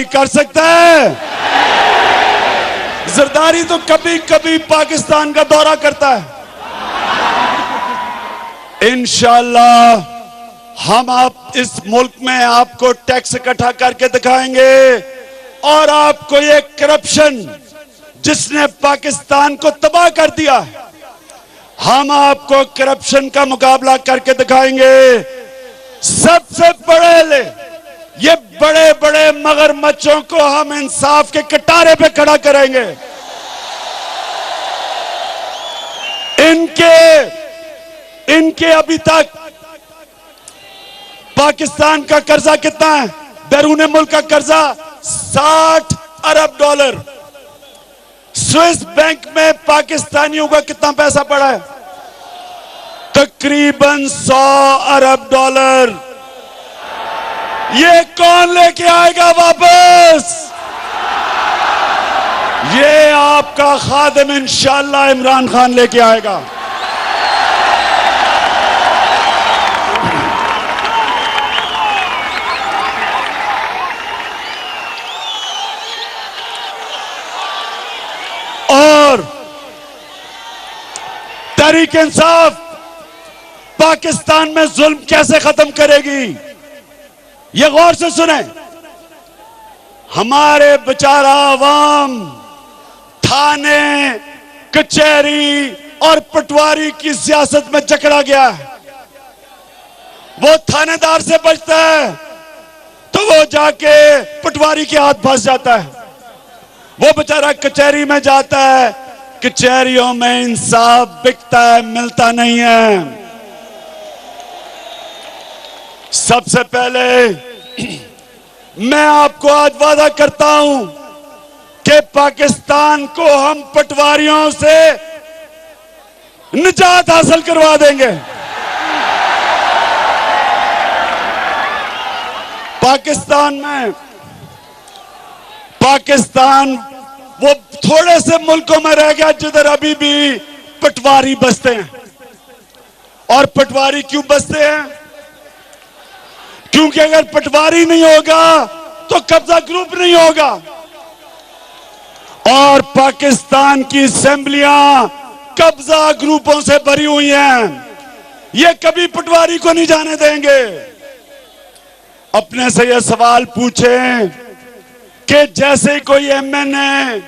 जरदारी कर सकता है? जरदारी तो कभी कभी पाकिस्तान का दौरा करता है। इंशाअल्लाह हम आप इस मुल्क में आपको टैक्स इकट्ठा करके दिखाएंगे और आपको ये करप्शन जिसने पाकिस्तान को तबाह कर दिया, हम आपको करप्शन का मुकाबला करके दिखाएंगे। सबसे ये बड़े बड़े मगरमच्छों को हम इंसाफ के कटारे पे खड़ा करेंगे। इनके अभी तक पाकिस्तान का कर्जा कितना है? बैरून मुल्क का कर्जा 60 अरब डॉलर। स्विस बैंक में पाकिस्तानियों का कितना पैसा पड़ा है? तकरीबन 100 अरब डॉलर। ये कौन लेके आएगा वापस? ये आपका खादिम इंशाअल्लाह इमरान खान लेके आएगा। और तहरीक इंसाफ पाकिस्तान में जुल्म कैसे खत्म करेगी, ये गौर से सुने। हमारे बेचारा अवाम थाने, कचहरी और पटवारी की सियासत में जकड़ा गया है। वो थानेदार से बचता है तो वो जाके पटवारी के हाथ फंस जाता है। वो बेचारा कचहरी में जाता है, कचहरियों में इंसाफ बिकता है, मिलता नहीं है। सबसे पहले मैं आपको आज वादा करता हूं कि पाकिस्तान को हम पटवारियों से निजात हासिल करवा देंगे। पाकिस्तान वो थोड़े से मुल्कों में रह गया जिधर अभी भी पटवारी बसते हैं। और पटवारी क्यों बसते हैं? क्योंकि अगर पटवारी नहीं होगा तो कब्जा ग्रुप नहीं होगा। और पाकिस्तान की असेंबलियां कब्जा ग्रुपों से भरी हुई हैं। ये कभी पटवारी को नहीं जाने देंगे। अपने से ये सवाल पूछें कि जैसे कोई एमएनए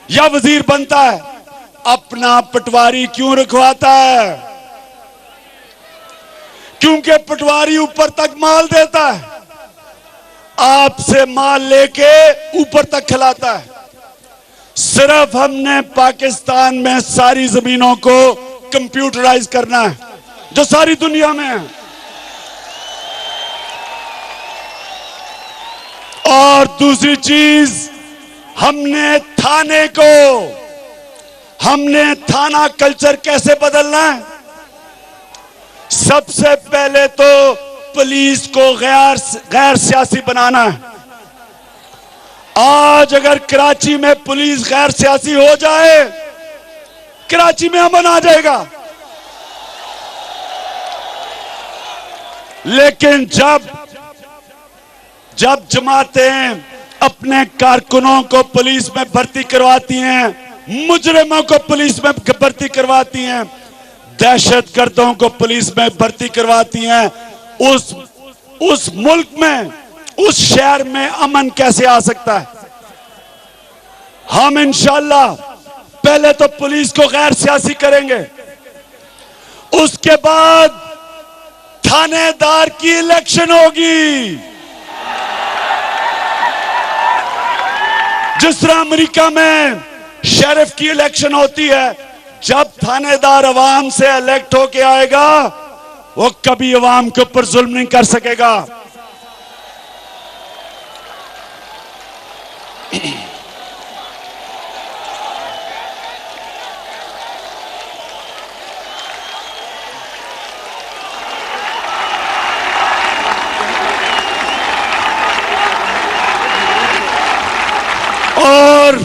या वजीर बनता है, अपना पटवारी क्यों रखवाता है? क्योंकि पटवारी ऊपर तक माल देता है, आपसे माल लेके ऊपर तक खिलाता है। सिर्फ हमने पाकिस्तान में सारी जमीनों को कंप्यूटराइज करना है जो सारी दुनिया में है। और दूसरी चीज, हमने थाना कल्चर कैसे बदलना है? सबसे पहले तो पुलिस को गैर सियासी बनाना है। आज अगर कराची में पुलिस गैर सियासी हो जाए, कराची में अमन आ जाएगा। लेकिन जब जमातें अपने कारकुनों को पुलिस में भर्ती करवाती हैं, मुजरिमों को पुलिस में भर्ती करवाती हैं, दहशतगर्दों को पुलिस में भर्ती करवाती हैं, उस मुल्क में, उस शहर में अमन कैसे आ सकता है? हम इंशाअल्लाह पहले तो पुलिस को गैर सियासी करेंगे, उसके बाद थानेदार की इलेक्शन होगी। जिस तरह अमेरिका में शेरिफ की इलेक्शन होती है, जब थानेदार अवाम से इलेक्ट होके आएगा, वो कभी अवाम के ऊपर जुल्म नहीं कर सकेगा। और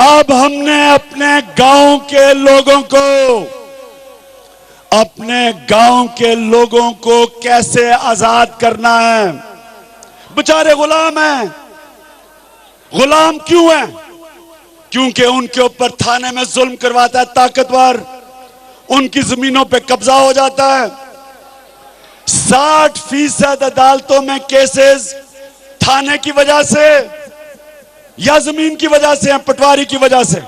अब हमने अपने गांव के लोगों को अपने गांव के लोगों को कैसे आजाद करना है। बेचारे गुलाम हैं। गुलाम क्यों हैं? क्योंकि उनके ऊपर थाने में जुल्म करवाता है ताकतवर, उनकी जमीनों पे कब्जा हो जाता है। 60% अदालतों में केसेस थाने की वजह से या जमीन की वजह से या पटवारी की वजह से।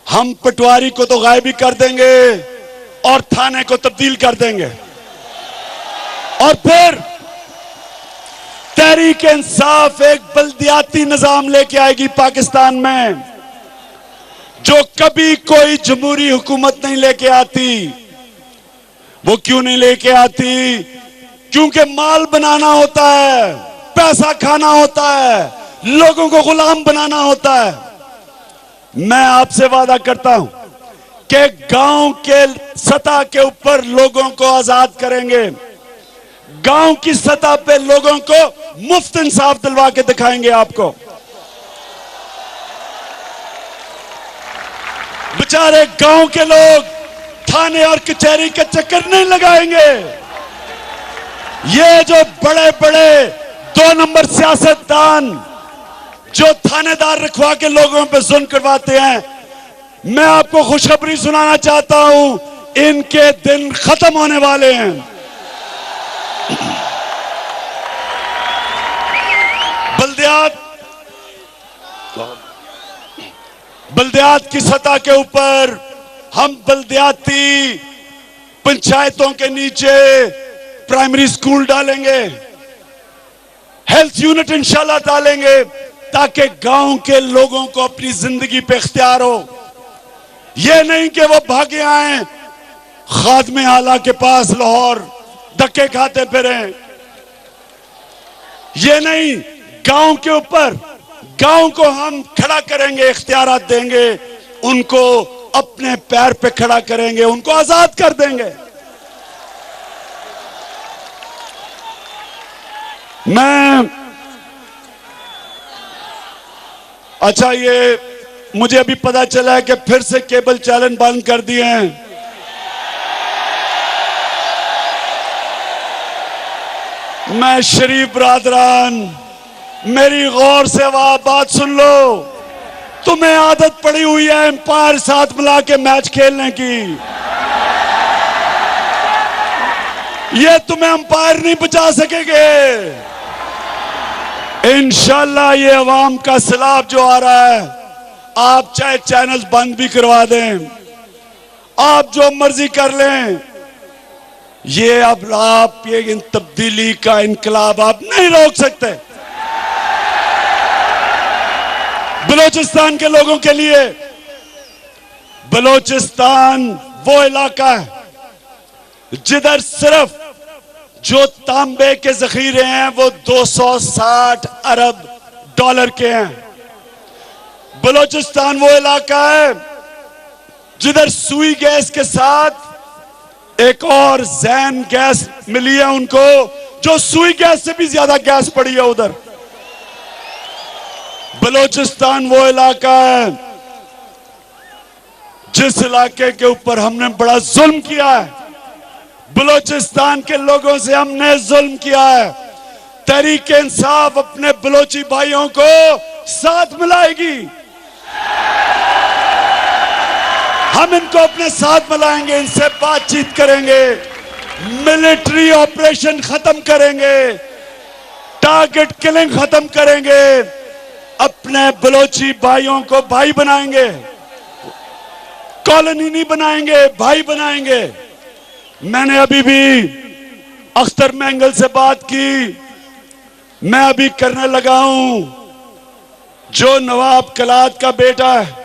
हम पटवारी को तो गायब ही कर देंगे और थाने को तब्दील कर देंगे, और फिर तहरीक इंसाफ एक बल्दियाती निजाम लेके आएगी पाकिस्तान में, जो कभी कोई जमहूरी हुकूमत नहीं लेके आती। वो क्यों नहीं लेके आती? क्योंकि माल बनाना होता है, पैसा खाना होता है, लोगों को गुलाम बनाना होता है। मैं आपसे वादा करता हूं कि गांव के सतह के ऊपर लोगों को आजाद करेंगे, गांव की सतह पे लोगों को मुफ्त इंसाफ दिलवा के दिखाएंगे आपको। बेचारे गांव के लोग थाने और कचहरी के चक्कर नहीं लगाएंगे। ये जो बड़े बड़े 2 नंबर सियासतदान जो थानेदार रखवा के लोगों पे जुल्म करवाते हैं, मैं आपको खुशखबरी सुनाना चाहता हूं, इनके दिन खत्म होने वाले हैं। बल्दियात की सतह के ऊपर हम बल्दियाती पंचायतों के नीचे प्राइमरी स्कूल डालेंगे, हेल्थ यूनिट इंशाल्लाह डालेंगे, ताकि गांव के लोगों को अपनी जिंदगी पे इख्तियार हो। यह नहीं कि वो भागे आए खादमे आला के पास लाहौर धक्के खाते फिरे। ये नहीं, गांव के ऊपर गांव को हम खड़ा करेंगे, इख्तियारात देंगे, उनको अपने पैर पे खड़ा करेंगे, उनको आजाद कर देंगे। अच्छा, ये मुझे अभी पता चला है कि फिर से केबल चैनल बंद कर दिए हैं। मैं शरीफ बरादरान, मेरी गौर से वह बात सुन लो। तुम्हें आदत पड़ी हुई है एम्पायर साथ मिला के मैच खेलने की। ये तुम्हें अंपायर नहीं बचा सकेंगे। इंशाल्लाह ये अवाम का सैलाब जो आ रहा है, आप चाहे चैनल बंद भी करवा दें, आप जो मर्जी कर लें, ये अब आप ये इन तब्दीली का इनकलाब आप नहीं रोक सकते। बलूचिस्तान के लोगों के लिए, बलूचिस्तान वो इलाका है जिधर सिर्फ जो तांबे के जखीरे हैं वो 260 अरब डॉलर के हैं। बलूचिस्तान वो इलाका है जिधर सुई गैस के साथ एक और जैन गैस मिली है उनको, जो सुई गैस से भी ज्यादा गैस पड़ी है उधर। बलूचिस्तान वो इलाका है जिस इलाके के ऊपर हमने बड़ा जुल्म किया है। बलूचिस्तान के लोगों से हमने जुल्म किया है। तहरीक इंसाफ अपने बलोची भाइयों को साथ मिलाएगी। हम इनको अपने साथ मिलाएंगे, इनसे बातचीत करेंगे, मिलिट्री ऑपरेशन खत्म करेंगे, टारगेट किलिंग खत्म करेंगे, अपने बलोची भाइयों को भाई बनाएंगे, कॉलोनी नहीं बनाएंगे, भाई बनाएंगे। मैंने अभी भी अख्तर मैंगल से बात की, मैं अभी करने लगा हूं, जो नवाब कलात का बेटा है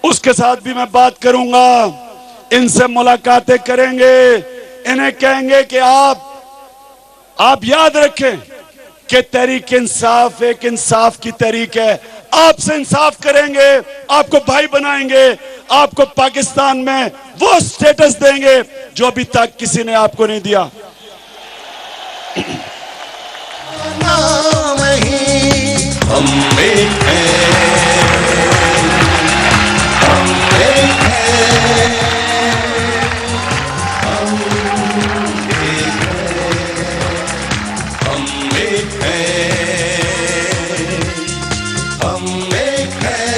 उसके साथ भी मैं बात करूंगा, इनसे मुलाकातें करेंगे, इन्हें कहेंगे कि आप याद रखें कि तहरीक इंसाफ एक इंसाफ की तहरीक है, आपसे इंसाफ करेंगे, आपको भाई बनाएंगे, आपको पाकिस्तान में वो स्टेटस देंगे जो अभी तक किसी ने आपको नहीं दिया। हम एक हैं, हम एक हैं। एक हैं, हम एक हैं।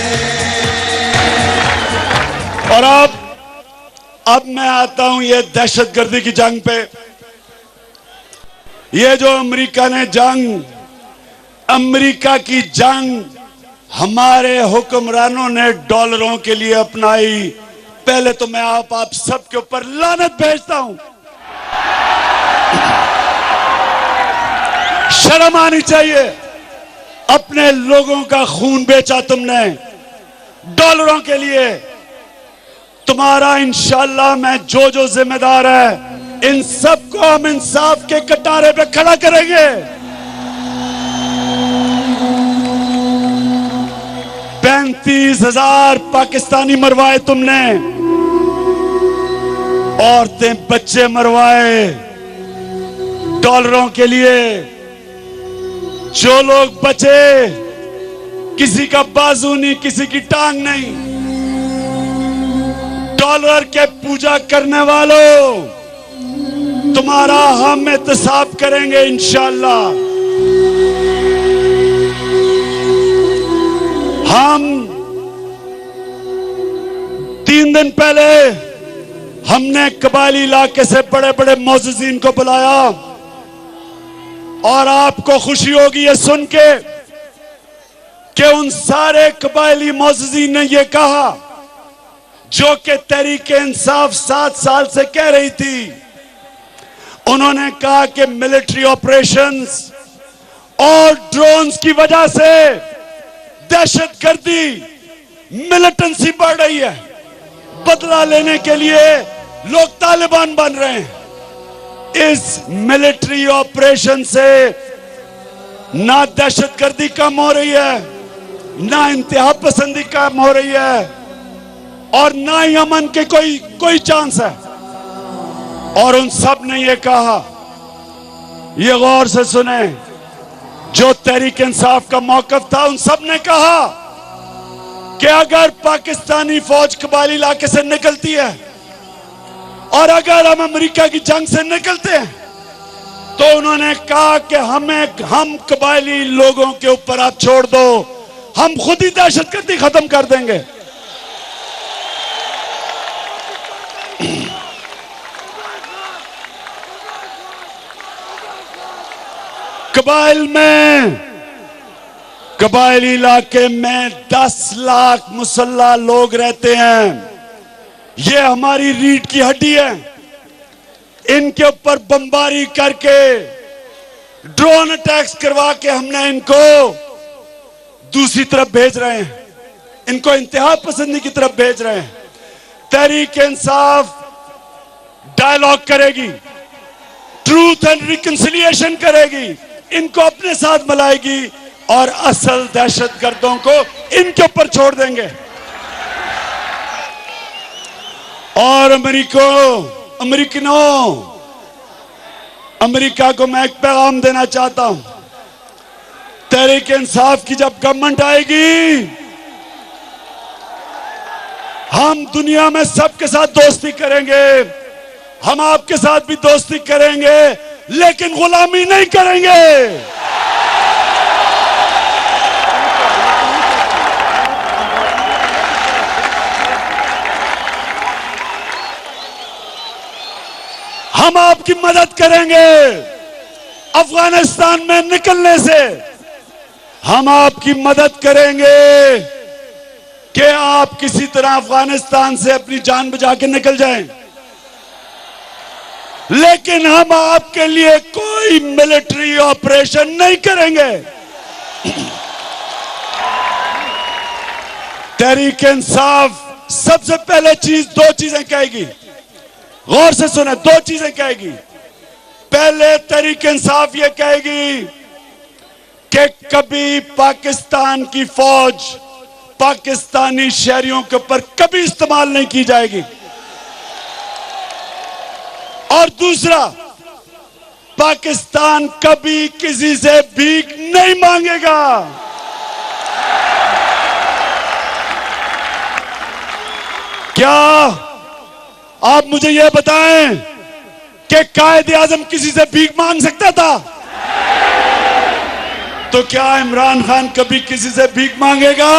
और अब मैं आता हूं ये दहशतगर्दी की जंग पे। ये जो अमेरिका ने जंग, अमेरिका की जंग हमारे हुक्मरानों ने डॉलरों के लिए अपनाई। पहले तो मैं आप सबके ऊपर लानत भेजता हूं। शर्म आनी चाहिए। अपने लोगों का खून बेचा तुमने डॉलरों के लिए। तुम्हारा इंशाअल्लाह मैं जो जिम्मेदार है, इन सबको हम इंसाफ के कटारे पे खड़ा करेंगे। 35,000 पाकिस्तानी मरवाए तुमने, औरतें बच्चे मरवाए डॉलरों के लिए। जो लोग बचे, किसी का बाजू नहीं, किसी की टांग नहीं। डॉलर के पूजा करने वालों, तुम्हारा हम एहतसाब करेंगे इंशाअल्लाह। हम 3 दिन पहले हमने कबायली इलाके से बड़े बड़े मौजूजीन को बुलाया, और आपको खुशी होगी ये सुन के कि उन सारे कबायली मौजूजीन ने ये कहा जो कि तहरीक इंसाफ 7 साल से कह रही थी। उन्होंने कहा कि मिलिट्री ऑपरेशंस और ड्रोन्स की वजह से दहशतगर्दी, मिलिटेंसी बढ़ रही है। बदला लेने के लिए लोग तालिबान बन रहे हैं। इस मिलिट्री ऑपरेशन से ना दहशतगर्दी कम हो रही है, ना इंतहा पसंदी कम हो रही है, और ना ही अमन के कोई चांस है। और उन सब ने ये कहा, ये गौर से सुने, जो तहरीक इंसाफ का मौकफ था, उन सब ने कहा कि अगर पाकिस्तानी फौज कबायली इलाके से निकलती है और अगर हम अमेरिका की जंग से निकलते हैं, तो उन्होंने कहा कि हम कबायली लोगों के ऊपर आप छोड़ दो, हम खुद ही दहशतगर्दी खत्म कर देंगे। कबायली इलाके में 10 लाख मुसल्ला लोग रहते हैं। ये हमारी रीढ़ की हड्डी है। इनके ऊपर बमबारी करके, ड्रोन अटैक्स करवा के हमने इनको दूसरी तरफ भेज रहे हैं, इनको इंतहा पसंदी की तरफ भेज रहे हैं। तहरीक इंसाफ डायलॉग करेगी, ट्रूथ एंड रिकंसिलिएशन करेगी, इनको अपने साथ मिलाएगी, और असल दहशतगर्दों को इनके ऊपर छोड़ देंगे। और अमेरिका को मैं एक पैगाम देना चाहता हूं। तहरीक इंसाफ की जब गवर्नमेंट आएगी, हम दुनिया में सबके साथ दोस्ती करेंगे, हम आपके साथ भी दोस्ती करेंगे, लेकिन गुलामी नहीं करेंगे। हम आपकी मदद करेंगे अफगानिस्तान में निकलने से। हम आपकी मदद करेंगे कि आप किसी तरह अफगानिस्तान से अपनी जान बचा के निकल जाएं, लेकिन हम आपके लिए कोई मिलिट्री ऑपरेशन नहीं करेंगे। तहरीक इंसाफ सबसे पहले 2 चीजें कहेगी, गौर से सुने, 2 चीजें कहेगी। पहले तहरीक इंसाफ ये कहेगी कि कभी पाकिस्तान की फौज पाकिस्तानी शहरियों के ऊपर कभी इस्तेमाल नहीं की जाएगी। और दूसरा, पाकिस्तान कभी किसी से भीख नहीं मांगेगा। क्या आप मुझे यह बताएं कि कायदे आजम किसी से भीख मांग सकता था? तो क्या इमरान खान कभी किसी से भीख मांगेगा?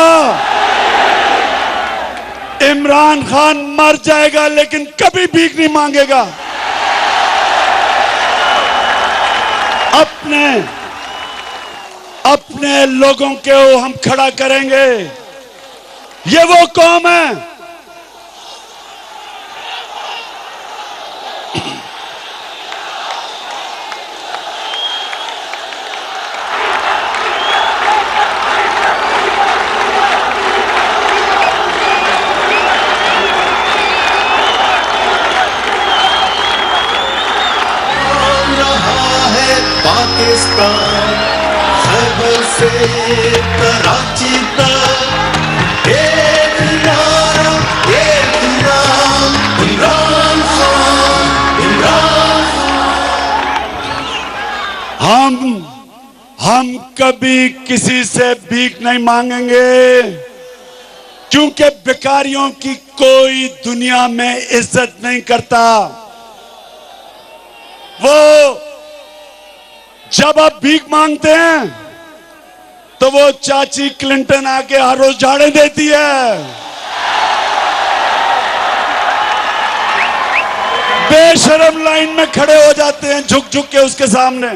इमरान खान मर जाएगा लेकिन कभी भीख नहीं मांगेगा। अपने लोगों को हम खड़ा करेंगे। ये वो कौम है पाकिस्तान खैबर से कराची तक एक नारा एक नाम इमरान खान इमरान खान। हम कभी किसी से भीख नहीं मांगेंगे क्योंकि भिखारियों की कोई दुनिया में इज्जत नहीं करता। वो जब आप भीख मांगते हैं तो वो चाची क्लिंटन आके हर रोज झाड़े देती है। बेशर्म लाइन में खड़े हो जाते हैं झुक झुक के उसके सामने।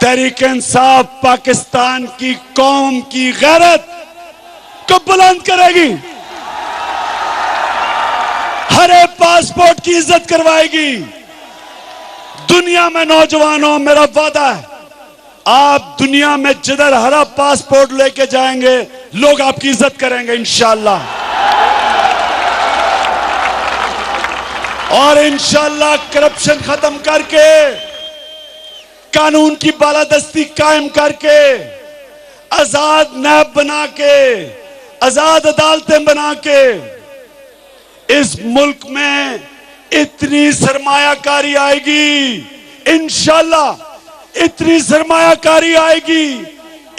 तहरीक इंसाफ पाकिस्तान की कौम की गैरत को बुलंद करेगी, हरे पासपोर्ट की इज्जत करवाएगी। दुनिया में नौजवानों, मेरा वादा है, आप दुनिया में जिधर हरा पासपोर्ट लेके जाएंगे लोग आपकी इज्जत करेंगे इंशाल्लाह। और इंशाल्लाह करप्शन खत्म करके, कानून की बालादस्ती कायम करके, आजाद नैब बना के, आजाद अदालतें बना के इस मुल्क में इतनी सरमायाकारी आएगी इंशाल्लाह, इतनी सरमायाकारी आएगी,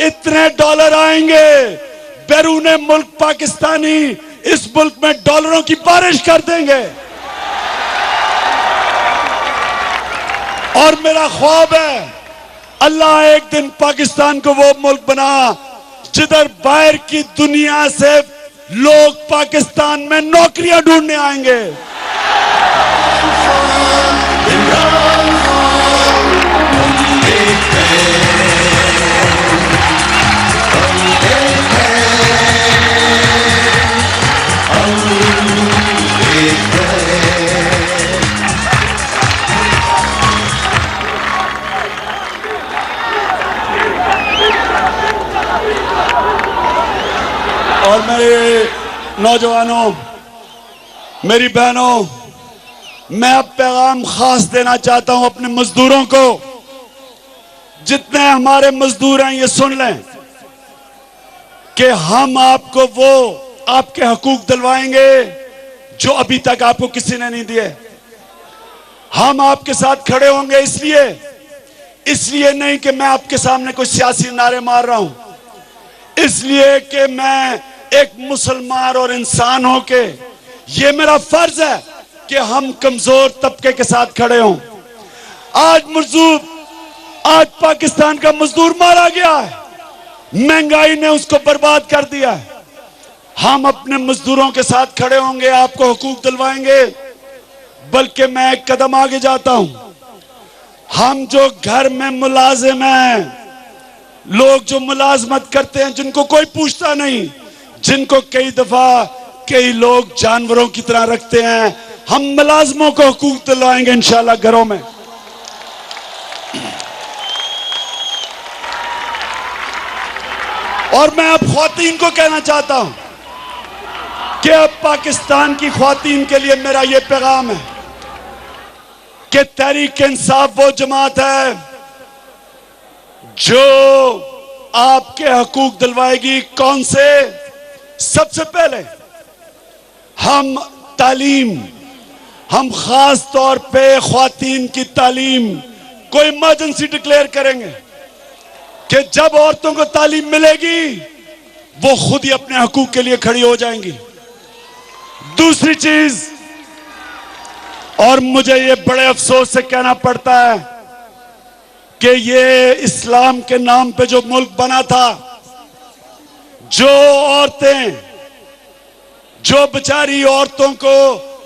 इतने डॉलर आएंगे, बैरूने मुल्क पाकिस्तानी इस मुल्क में डॉलरों की बारिश कर देंगे। और मेरा ख्वाब है अल्लाह एक दिन पाकिस्तान को वो मुल्क बना जिधर बाहर की दुनिया से लोग पाकिस्तान में नौकरियां ढूंढने आएंगे। और मेरे नौजवानों, मेरी बहनों, मैं अब पैगाम खास देना चाहता हूं अपने मजदूरों को। जितने हमारे मजदूर हैं ये सुन लें कि हम आपको वो आपके हकूक दिलवाएंगे जो अभी तक आपको किसी ने नहीं दिए। हम आपके साथ खड़े होंगे इसलिए नहीं कि मैं आपके सामने कोई सियासी नारे मार रहा हूं, इसलिए कि मैं एक मुसलमान और इंसान हो के ये मेरा फर्ज है कि हम कमजोर तबके के साथ खड़े हों। आज पाकिस्तान का मजदूर मारा गया है, महंगाई ने उसको बर्बाद कर दिया है। हम अपने मजदूरों के साथ खड़े होंगे, आपको हुकूक दिलवाएंगे। बल्कि मैं एक कदम आगे जाता हूं, हम जो घर में मुलाजिम हैं, लोग जो मुलाजमत करते हैं, जिनको कोई पूछता नहीं, जिनको कई दफा कई लोग जानवरों की तरह रखते हैं, हम मुलाजमों को हुकूक दिलवाएंगे इंशाल्लाह घरों में। और मैं अब ख्वातीन को कहना चाहता हूं कि अब पाकिस्तान की ख्वातीन के लिए मेरा यह पैगाम है कि तहरीक इंसाफ वो जमात है जो आपके हकूक दिलवाएगी। कौन से? सबसे पहले हम तालीम, हम खास तौर पे ख्वातीन की तालीम को इमरजेंसी डिक्लेयर करेंगे कि जब औरतों को तालीम मिलेगी वो खुद ही अपने हकूक के लिए खड़ी हो जाएंगी। दूसरी चीज, और मुझे ये बड़े अफसोस से कहना पड़ता है कि ये इस्लाम के नाम पे जो मुल्क बना था, जो औरतें, जो बेचारी औरतों को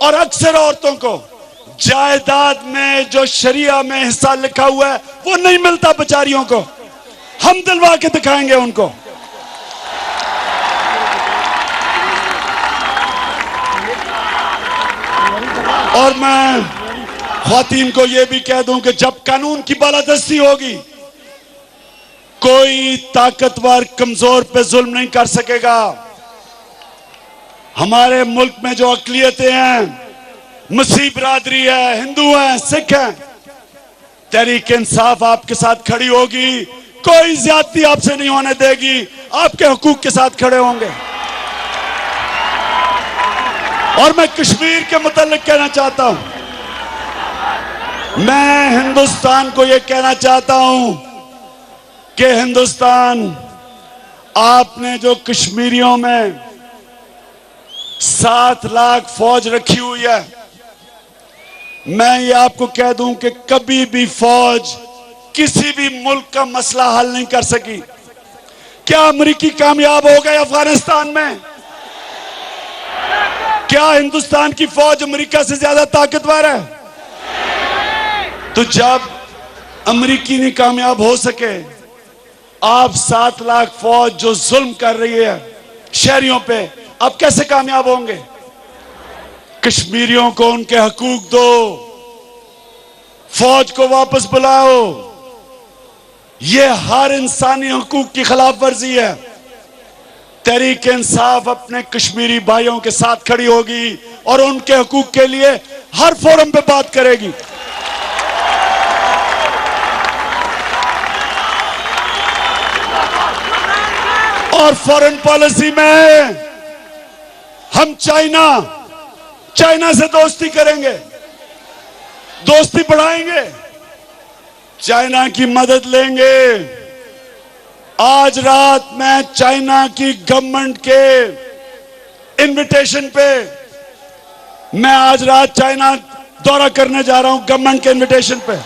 और अक्सर औरतों को जायदाद में जो शरिया में हिस्सा लिखा हुआ है वो नहीं मिलता बेचारियों को, हम दिलवा के दिखाएंगे उनको। और मैं ख्वातीन को यह भी कह दूं कि जब कानून की बालादस्ती होगी, कोई ताकतवर कमजोर पे जुल्म नहीं कर सकेगा। हमारे मुल्क में जो अकलियतें हैं, मसीह बिरादरी है, हिंदू हैं, सिख हैं, तहरीक इंसाफ आपके साथ खड़ी होगी, कोई ज्यादती आपसे नहीं होने देगी, आपके हुकूक के साथ खड़े होंगे। और मैं कश्मीर के मुतालिक कहना चाहता हूं, मैं हिंदुस्तान को यह कहना चाहता हूं कि हिंदुस्तान, आपने जो कश्मीरियों में 7 लाख फौज रखी हुई है, मैं ये आपको कह दूं कि कभी भी फौज किसी भी मुल्क का मसला हल नहीं कर सकी। क्या अमेरिकी कामयाब हो गए अफगानिस्तान में? क्या हिंदुस्तान की फौज अमेरिका से ज्यादा ताकतवर है? तो जब अमेरिकी नहीं कामयाब हो सके, आप 7 लाख फौज जो जुल्म कर रही है शहरियों पे, आप कैसे कामयाब होंगे? कश्मीरियों को उनके हकूक दो, फौज को वापस बुलाओ। यह हर इंसानी हकूक की खिलाफ वर्जी है। तहरीक इंसाफ अपने कश्मीरी भाइयों के साथ खड़ी होगी और उनके हकूक के लिए हर फोरम पे बात करेगी। और फॉरेन पॉलिसी में हम चाइना से दोस्ती करेंगे, दोस्ती बढ़ाएंगे, चाइना की मदद लेंगे। आज रात मैं चाइना की गवर्नमेंट के इनविटेशन पे, मैं आज रात चाइना दौरा करने जा रहा हूं गवर्नमेंट के इनविटेशन पे।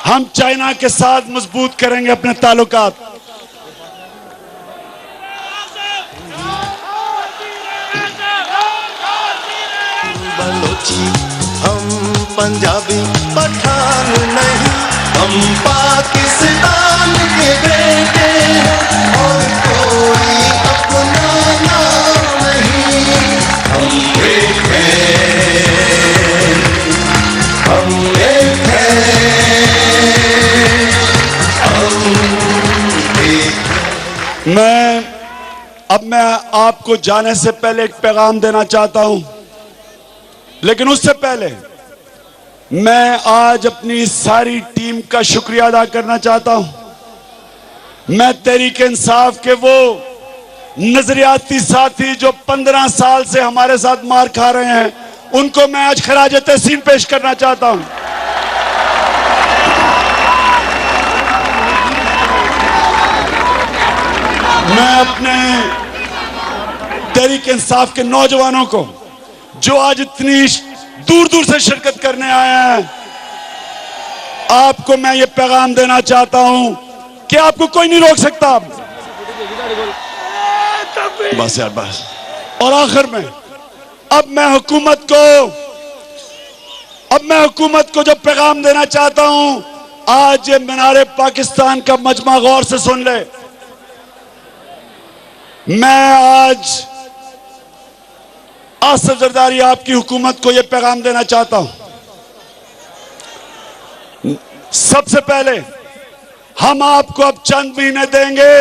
हम चाइना के साथ मजबूत करेंगे अपने ताल्लुकात। बलोची हम पंजाबी पठान नहीं, हम पाकिस्तान के बेटे और कोई अपना नाम नहीं। हम एक हैं, हम एक हैं, मैं आपको जाने से पहले एक पैगाम देना चाहता हूं, लेकिन उससे पहले मैं आज अपनी सारी टीम का शुक्रिया अदा करना चाहता हूं। मैं तहरीक इंसाफ के वो नजरियाती साथी जो 15 साल से हमारे साथ मार खा रहे हैं, उनको मैं आज खराज तहसीन पेश करना चाहता हूं। मैं अपने तहरीक इंसाफ के नौजवानों को जो आज इतनी दूर दूर से शिरकत करने आए हैं, आपको मैं ये पैगाम देना चाहता हूं कि आपको कोई नहीं रोक सकता। बस यार बस। और आखिर में अब मैं हुकूमत को जो पैगाम देना चाहता हूं, आज ये मीनारे पाकिस्तान का मजमा गौर से सुन ले। मैं आज आसिफ जरदारी आपकी हुकूमत को यह पैगाम देना चाहता हूं। सबसे पहले हम आपको अब चंद महीने देंगे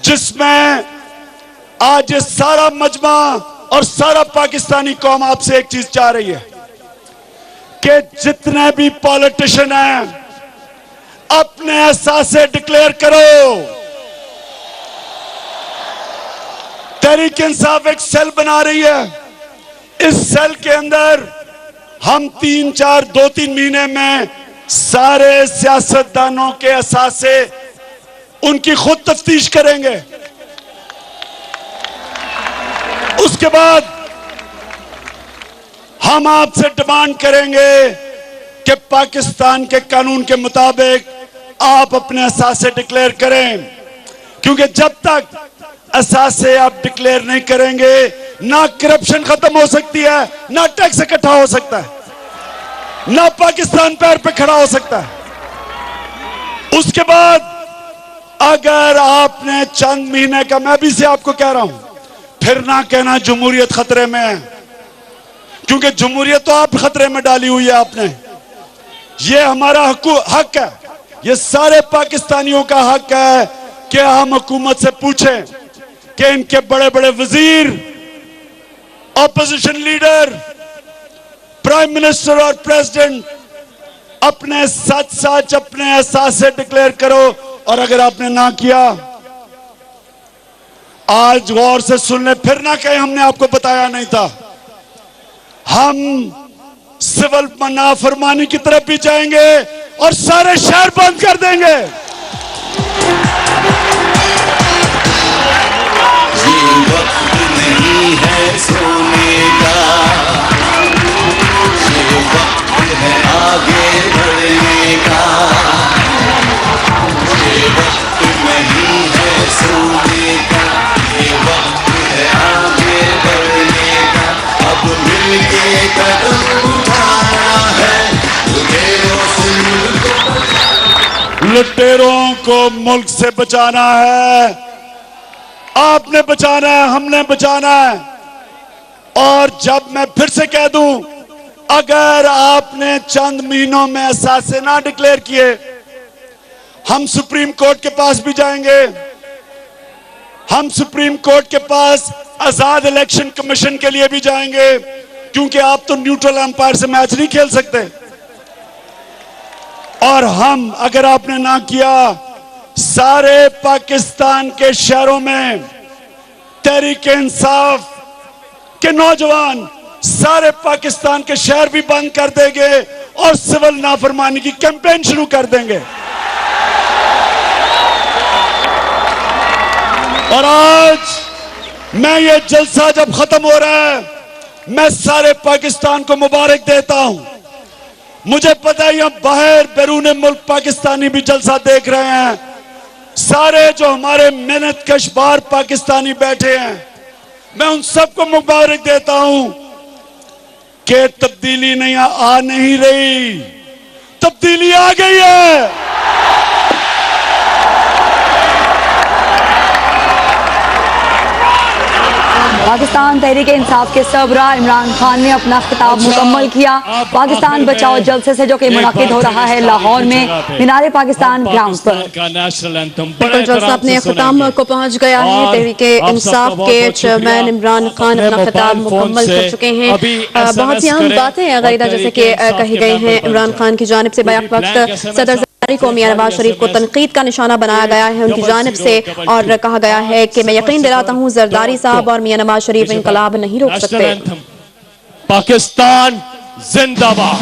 जिसमें आज ये सारा मजमा और सारा पाकिस्तानी कौम आपसे एक चीज चाह रही है कि जितने भी पॉलिटिशियन हैं अपने एहसासे डिक्लेयर करो। तहरीक इंसाफ एक सेल बना रही है, इस सेल के अंदर हम 2-3 महीने में सारे सियासतदानों के एहसासे उनकी खुद तफ्तीश करेंगे। उसके बाद हम आपसे डिमांड करेंगे कि पाकिस्तान के कानून के मुताबिक आप अपने असासे डिक्लेयर करें, क्योंकि जब तक असासे आप डिक्लेयर नहीं करेंगे ना करप्शन खत्म हो सकती है, ना टैक्स इकट्ठा हो सकता है, ना पाकिस्तान पैर पे खड़ा हो सकता है। उसके बाद अगर आपने चंद महीने का, मैं भी से आपको कह रहा हूं, फिर ना कहना जमहूरियत खतरे में है, क्योंकि जमहूरियत तो आप खतरे में डाली हुई है आपने। ये हमारा हक है, ये सारे पाकिस्तानियों का हक है कि हम हुकूमत से पूछें कि इनके बड़े बड़े वजीर, ऑपोजिशन लीडर, प्राइम मिनिस्टर और प्रेसिडेंट अपने सच सच अपने एहसास से डिक्लेयर करो। और अगर आपने ना किया, आज गौर से सुन ले, फिर ना कहें हमने आपको बताया नहीं था। हम सिविल नाफरमानी की तरफ भी जाएंगे और सारे शहर बंद कर देंगे। ये वक्त नहीं है सोने का, ये वक्त है आगे बढ़ने का। ये वक्त नहीं है सोने का, ये वक्त है आगे बढ़ने का। अब मिलके कदम उठाना है, लुटेरों को मुल्क से बचाना है। आपने बचाना है, हमने बचाना है। और जब मैं फिर से कह दूं, अगर आपने चंद महीनों में असासे ना डिक्लेयर किए, हम सुप्रीम कोर्ट के पास भी जाएंगे। हम सुप्रीम कोर्ट के पास आजाद इलेक्शन कमीशन के लिए भी जाएंगे, क्योंकि आप तो न्यूट्रल अंपायर से मैच नहीं खेल सकते। और हम, अगर आपने ना किया, सारे पाकिस्तान के शहरों में तहरीक-ए-इंसाफ के नौजवान सारे पाकिस्तान के शहर भी बंद कर देंगे और सिविल नाफरमानी की कैंपेन शुरू कर देंगे। और आज मैं ये जलसा जब खत्म हो रहा है, मैं सारे पाकिस्तान को मुबारक देता हूं। मुझे पता है यहां बाहर बैरून मुल्क पाकिस्तानी भी जलसा देख रहे हैं। सारे जो हमारे मेहनत कश बार पाकिस्तानी बैठे हैं, मैं उन सबको मुबारक देता हूं कि तब्दीली आ नहीं रही, तब्दीली आ गई है। पाकिस्तान तहरीक-ए-इंसाफ के सरबराह इमरान खान ने अपना खिताब मुकम्मल किया। पाकिस्तान बचाओ जलसे से जो कि मुनाकिद हो रहा है लाहौर में मीनारे पाकिस्तान ग्राउंड पर। बिल्कुल, जलसा अपने अख्ताम को पहुंच गया है। तहरीक-ए-इंसाफ के चेयरमैन इमरान खान अपना खिताब मुकम्मल कर चुके हैं। बहुत सी अहम बातें गरीदा जैसे कि कही गई हैं। इमरान खान की जानिब से बैक वक्त सदर को मियां नवाज शरीफ को तनकीद का निशाना बनाया गया है उनकी जानिब से, और कहा गया है कि मैं यकीन दिलाता हूं जरदारी साहब और मियां नवाज शरीफ इनकलाब नहीं रोक सकते। पाकिस्तान जिंदाबाद।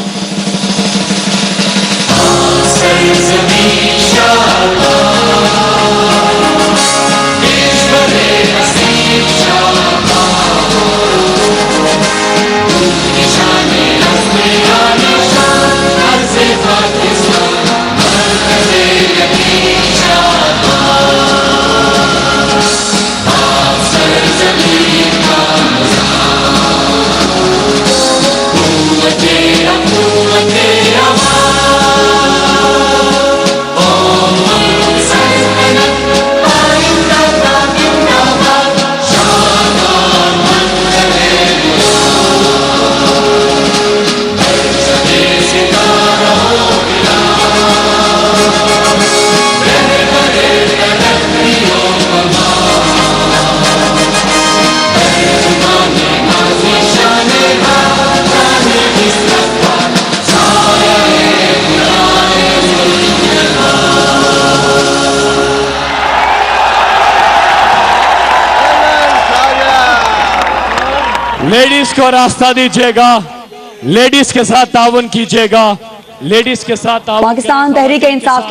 लेडीज को रास्ता दीजिएगा, लेडीज के साथ ताउन कीजिएगा, लेडीज के साथ पाकिस्तान तहरीक-ए-इंसाफ के